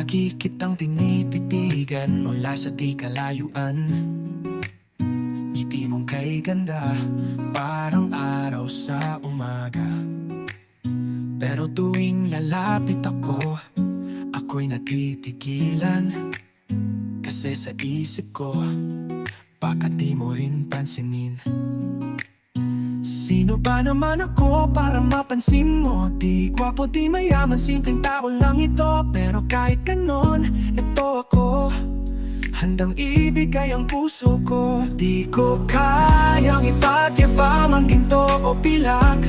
Lagi kitang tinititigan mula sa di kalayuan. Ngiti mong kay ganda, parang araw sa umaga. Pero tuwing lalapit ako, ako'y natitigilan. Kasi sa isip ko, baka di mo rin pansinin. Sino ba naman ako para mapansin mo? Di gwapo, di mayaman, simpleng tao lang ito. Pero kahit ganon, ito ako, handang ibigay ang puso ko. Di ko kayang ipagyabang ang ginto o pilag.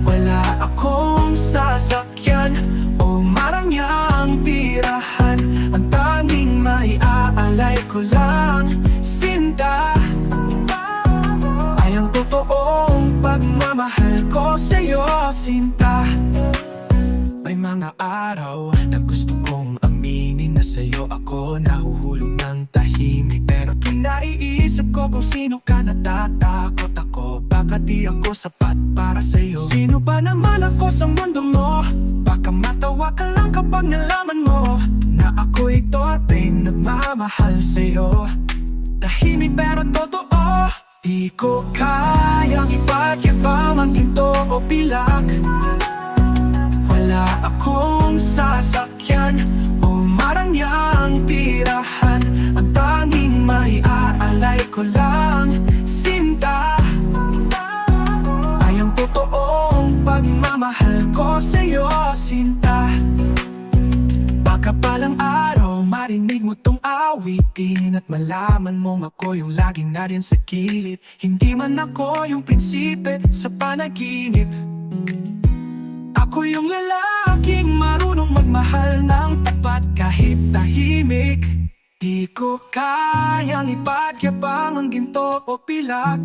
Wala akong sasakyan o maramyang tirahan. Ang tanging maiaalay ko lang, sinta, ay ang totoong pagmamahal ko sa'yo, sinta. May mga araw na gusto kong aminin na sa'yo ako nahuhulog ng tahimik. Pero tuwing naiisip ko kung sino ka, natatakot ako. Baka di ako sapat para sa'yo. Sino ba naman ako sa mundo mo? Baka matawa ka lang kapag nalaman mo na ako'y torpe nagmamahal sa'yo. Tahimik pero totoo. Di ko kayang ipagyabang ang ginto o pilag. Wala akong sasakyan o marangyang tirahan. Ang tanging maiaalay ko lang, sinta, ay ang totoong pagmamahal ko sa'yo, sinta. Baka palang araw marinig mo tong awitin at malaman mong ako yung laging nariyan sa gilid. Hindi man ako yung prinsipe sa panaginip. Ako yung lalaking marunong magmahal ng tapat kahit tahimik. Di ko kayang ipagyabang ang ginto o pilag.